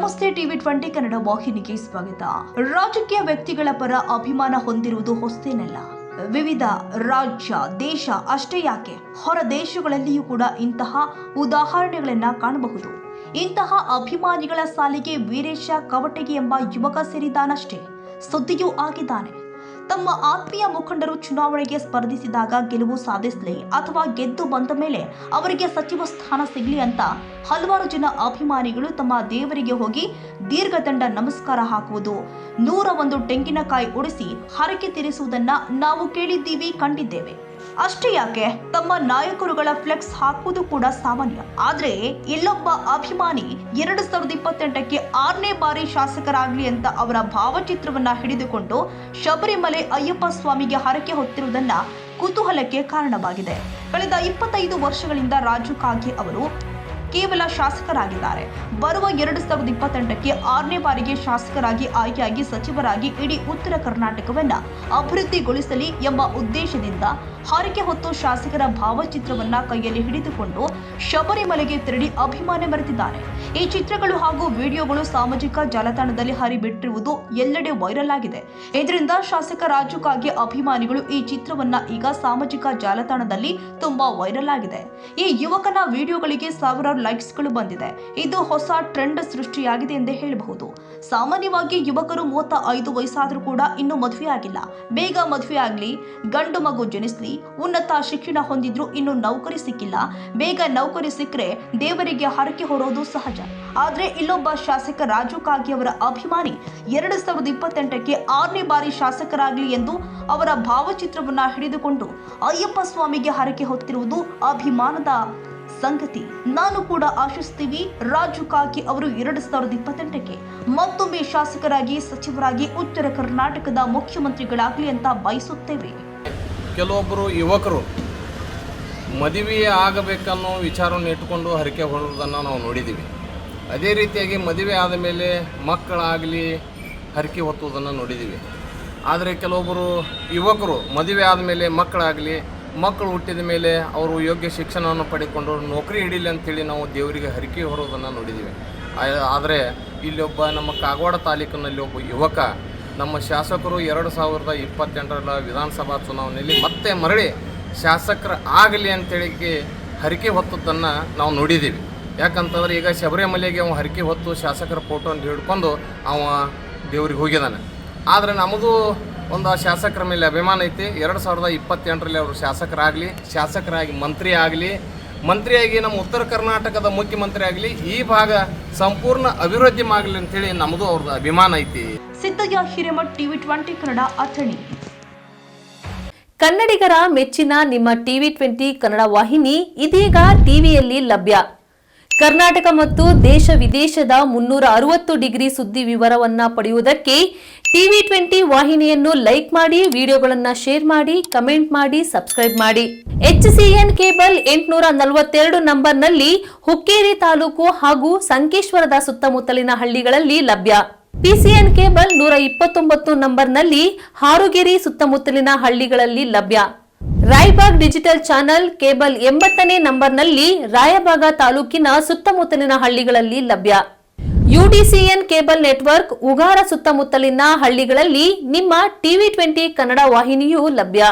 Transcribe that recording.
ನಮಸ್ತೆ ಟಿವಿ 20 ಕನ್ನಡ ವಾಹಿನಿಗೆ ಸ್ವಾಗತ. ರಾಜಕೀಯ ವ್ಯಕ್ತಿಗಳ ಪರ ಅಭಿಮಾನ ಹೊಂದಿರುವುದು ಹೊಸತೇನಲ್ಲ. ವಿವಿಧ ರಾಜ್ಯ, ದೇಶ ಅಷ್ಟೇ ಯಾಕೆ ಹೊರ ದೇಶಗಳಲ್ಲಿಯೂ ಕೂಡ ಇಂತಹ ಉದಾಹರಣೆಗಳನ್ನ ಕಾಣಬಹುದು. ಇಂತಹ ಅಭಿಮಾನಿಗಳ ಸಾಲಿಗೆ ವೀರೇಶ ಕವಟಗಿ ಎಂಬ ಯುವಕ ಸೇರಿದ್ದಾನಷ್ಟೇ ಸುದ್ದಿಯೂ ಆಗಿದ್ದಾನೆ. ತಮ್ಮ ಆತ್ಮೀಯ ಮುಖಂಡರು ಚುನಾವಣೆಗೆ ಸ್ಪರ್ಧಿಸಿದಾಗ ಗೆಲುವು ಸಾಧಿಸಲಿ ಅಥವಾ ಗೆದ್ದು ಬಂದ ಮೇಲೆ ಅವರಿಗೆ ಸಚಿವ ಸ್ಥಾನ ಸಿಗಲಿ ಅಂತ ಹಲವಾರು ಜನ ಅಭಿಮಾನಿಗಳು ತಮ್ಮ ದೇವರಿಗೆ ಹೋಗಿ ದೀರ್ಘದಂಡ ನಮಸ್ಕಾರ ಹಾಕುವುದು, 101 ತೆಂಗಿನಕಾಯಿ ಉಡಿಸಿ ಹರಕೆ ತೀರಿಸುವುದನ್ನ ನಾವು ಕೇಳಿದ್ದೀವಿ, ಕಂಡಿದ್ದೇವೆ. ಅಷ್ಟೇ ಯಾಕೆ ತಮ್ಮ ನಾಯಕರುಗಳ ಫ್ಲೆಕ್ಸ್ ಹಾಕುವುದು ಕೂಡ ಸಾಮಾನ್ಯ. ಆದ್ರೆ ಇಲ್ಲೊಬ್ಬ ಅಭಿಮಾನಿ 2028ಕ್ಕೆ 6ನೇ ಬಾರಿ ಶಾಸಕರಾಗ್ಲಿ ಅಂತ ಅವರ ಭಾವಚಿತ್ರವನ್ನ ಹಿಡಿದುಕೊಂಡು ಶಬರಿಮಲೆ ಅಯ್ಯಪ್ಪ ಸ್ವಾಮಿಗೆ ಹರಕೆ ಹೊತ್ತಿರುವುದನ್ನ ಕುತೂಹಲಕ್ಕೆ ಕಾರಣವಾಗಿದೆ. ಕಳೆದ 25 ವರ್ಷಗಳಿಂದ ರಾಜು ಕಾಗೆ ಅವರು ಕೇವಲ ಶಾಸಕರಾಗಿದ್ದಾರೆ. ಬರುವ 2028ಕ್ಕೆ 6ನೇ ಬಾರಿಗೆ ಶಾಸಕರಾಗಿ ಆಯ್ಕೆಯಾಗಿ ಸಚಿವರಾಗಿ ಇಡೀ ಉತ್ತರ ಕರ್ನಾಟಕವನ್ನ ಅಭಿವೃದ್ಧಿಗೊಳಿಸಲಿ ಎಂಬ ಉದ್ದೇಶದಿಂದ ಹರಕೆ ಹೊತ್ತು ಶಾಸಕರ ಭಾವಚಿತ್ರವನ್ನ ಕೈಯಲ್ಲಿ ಹಿಡಿದುಕೊಂಡು ಶಬರಿಮಲೆಗೆ ತೆರಳಿ ಅಭಿಮಾನ ಮೆರೆದಿದ್ದಾರೆ. ಈ ಚಿತ್ರಗಳು ಹಾಗೂ ವಿಡಿಯೋಗಳು ಸಾಮಾಜಿಕ ಜಾಲತಾಣದಲ್ಲಿ ಹರಿಬಿಟ್ಟಿರುವುದು ಎಲ್ಲೆಡೆ ವೈರಲ್ ಆಗಿದೆ. ಇದರಿಂದ ಶಾಸಕ ರಾಜು ಕಾಗೆ ಅಭಿಮಾನಿಗಳು ಈ ಚಿತ್ರವನ್ನ ಈಗ ಸಾಮಾಜಿಕ ಜಾಲತಾಣದಲ್ಲಿ ತುಂಬಾ ವೈರಲ್ ಆಗಿದೆ. ಈ ಯುವಕನ ವಿಡಿಯೋಗಳಿಗೆ ಸಾವಿರಾರು ಲೈಕ್ಸ್ಗಳು ಬಂದಿದೆ. ಇದು ಹೊಸ ಟ್ರೆಂಡ್ ಸೃಷ್ಟಿಯಾಗಿದೆ ಎಂದೇ ಹೇಳಬಹುದು. ಸಾಮಾನ್ಯವಾಗಿ ಯುವಕರು 35 ವಯಸ್ಸಾದ್ರೂ ಕೂಡ ಇನ್ನೂ ಮದುವೆ ಆಗಿಲ್ಲ. ಬೇಗ ಮದುವೆ ಆಗ್ಲಿ, ಗಂಡು ಮಗು ಜನಿಸ್ಲಿ, ಉನ್ನತ ಶಿಕ್ಷಣ ಹೊಂದಿದ್ರು ಇನ್ನು ನೌಕರಿ ಸಿಕ್ಕಿಲ್ಲ, ಬೇಗ ನೌಕರಿ ಸಿಕ್ಕರೆ ದೇವರಿಗೆ ಹರಕೆ ಹೊರೋದು ಸಹಜ. ಆದ್ರೆ ಇಲ್ಲೊಬ್ಬ ಶಾಸಕ ರಾಜು ಕಾಗೆ ಅವರ ಅಭಿಮಾನಿ 2028ಕ್ಕೆ 6ನೇ ಬಾರಿ ಶಾಸಕರಾಗಲಿ ಎಂದು ಅವರ ಭಾವಚಿತ್ರವನ್ನ ಹಿಡಿದುಕೊಂಡು ಅಯ್ಯಪ್ಪ ಸ್ವಾಮಿಗೆ ಹರಕೆ ಹೊತ್ತಿರುವುದು ಅಭಿಮಾನದ ಸಂಗತಿ. ನಾನು ಕೂಡ ಆಶಿಸ್ತೀವಿ ರಾಜು ಕಾಗೆ ಅವರು 2028ಕ್ಕೆ ಮತ್ತೊಮ್ಮೆ ಶಾಸಕರಾಗಿ ಸಚಿವರಾಗಿ ಉತ್ತರ ಕರ್ನಾಟಕದ ಮುಖ್ಯಮಂತ್ರಿಗಳಾಗಲಿ ಅಂತ ಬಯಸುತ್ತೇವೆ. ಕೆಲವೊಬ್ಬರು ಯುವಕರು ಮದುವೆ ಆಗಬೇಕನ್ನೋ ವಿಚಾರವನ್ನು ಇಟ್ಟುಕೊಂಡು ಹರಕೆ ಹೊರೋದನ್ನು ನಾವು ನೋಡಿದ್ದೀವಿ. ಅದೇ ರೀತಿಯಾಗಿ ಮದುವೆ ಆದ ಮೇಲೆ ಮಕ್ಕಳಾಗಲಿ ಹರಕೆ ಹೊತ್ತುವುದನ್ನು ನೋಡಿದ್ದೀವಿ. ಆದರೆ ಕೆಲವೊಬ್ಬರು ಯುವಕರು ಮದುವೆ ಆದಮೇಲೆ ಮಕ್ಕಳು ಹುಟ್ಟಿದ ಮೇಲೆ ಅವರು ಯೋಗ್ಯ ಶಿಕ್ಷಣವನ್ನು ಪಡೆದುಕೊಂಡು ನೌಕರಿ ಹಿಡೀಲಿ ಅಂಥೇಳಿ ನಾವು ದೇವರಿಗೆ ಹರಕೆ ಹೊರೋದನ್ನು ನೋಡಿದ್ದೀವಿ. ಆದರೆ ಇಲ್ಲೊಬ್ಬ ನಮ್ಮ ಕಾಗವಾಡ ತಾಲೂಕಿನಲ್ಲಿ ಒಬ್ಬ ಯುವಕ ನಮ್ಮ ಶಾಸಕರು 2028ರ ವಿಧಾನಸಭಾ ಚುನಾವಣೆಯಲ್ಲಿ ಮತ್ತೆ ಮರಳಿ ಶಾಸಕರ ಆಗಲಿ ಅಂತೇಳಿ ಹರಕೆ ಹೊತ್ತದನ್ನು ನಾವು ನೋಡಿದ್ದೀವಿ. ಯಾಕಂತಂದ್ರೆ ಈಗ ಶಬರಿಮಲೆಗೆ ಅವ ಹರಕೆ ಹೊತ್ತು ಶಾಸಕರ ಫೋಟೋನ ಹಿಡ್ಕೊಂಡು ಅವ ದೇವ್ರಿಗೆ ಹೋಗಿದ್ದಾನೆ. ಆದರೆ ನಮ್ಮದು ಒಂದು ಶಾಸಕರ ಮೇಲೆ ಅಭಿಮಾನ ಐತಿ. 2028ರಲ್ಲಿ ಅವರು ಶಾಸಕರಾಗಿ ಮಂತ್ರಿಯಾಗಿ ನಮ್ಮ ಉತ್ತರ ಕರ್ನಾಟಕದ ಮುಖ್ಯಮಂತ್ರಿ ಆಗಲಿ, ಈ ಭಾಗ ಸಂಪೂರ್ಣ ಅಭಿವೃದ್ಧಿ ಆಗಲಿ ಅಂತೇಳಿ ನಮ್ಮದು ಅವ್ರದ್ದು ಅಭಿಮಾನ ಐತಿ. ಸಿದ್ದಯ್ಯ ಹಿರೇಮಠ್, ಟಿವಿ 20 ಕನ್ನಡ ಅಥಣಿ. ಕನ್ನಡಿಗರ ಮೆಚ್ಚಿನ ನಿಮ್ಮ ಟಿವಿ 20 ಕನ್ನಡ ವಾಹಿನಿ ಇದೀಗ ಟಿವಿಯಲ್ಲಿ ಲಭ್ಯ. ಕರ್ನಾಟಕ ಮತ್ತು ದೇಶ ವಿದೇಶದ 360 ಡಿಗ್ರಿ ಸುದ್ದಿ ವಿವರವನ್ನ ಪಡೆಯುವುದಕ್ಕೆ ಟಿವಿ 20 ವಾಹಿನಿಯನ್ನು ಲೈಕ್ ಮಾಡಿ, ವಿಡಿಯೋಗಳನ್ನು ಶೇರ್ ಮಾಡಿ, ಕಮೆಂಟ್ ಮಾಡಿ, ಸಬ್ಸ್ಕ್ರೈಬ್ ಮಾಡಿ. HCN ಕೇಬಲ್ 842 ನಂಬರ್ನಲ್ಲಿ ಹುಕ್ಕೇರಿ ತಾಲೂಕು ಹಾಗೂ ಸಂಕೇಶ್ವರದ ಸುತ್ತಮುತ್ತಲಿನ ಹಳ್ಳಿಗಳಲ್ಲಿ ಲಭ್ಯ. PCN ಕೇಬಲ್ 129 ನಂಬರ್ನಲ್ಲಿ ಹಾರುಗೆರೆ ಸುತ್ತಮುತ್ತಲಿನ ಹಳ್ಳಿಗಳಲ್ಲಿ ಲಭ್ಯ. ರಾಯಬಾಗ್ ಡಿಜಿಟಲ್ ಚಾನೆಲ್ ಕೇಬಲ್ 80ನೇ ನಂಬರ್ನಲ್ಲಿ ರಾಯಬಾಗ ತಾಲೂಕಿನ ಸುತ್ತಮುತ್ತಲಿನ ಹಳ್ಳಿಗಳಲ್ಲಿ ಲಭ್ಯ. UDCN ಕೇಬಲ್ ನೆಟ್ವರ್ಕ್ ಉಗಾರ ಸುತ್ತಮುತ್ತಲಿನ ಹಳ್ಳಿಗಳಲ್ಲಿ ನಿಮ್ಮ ಟಿವಿ 20 ಕನ್ನಡ ವಾಹಿನಿಯೂ ಲಭ್ಯ.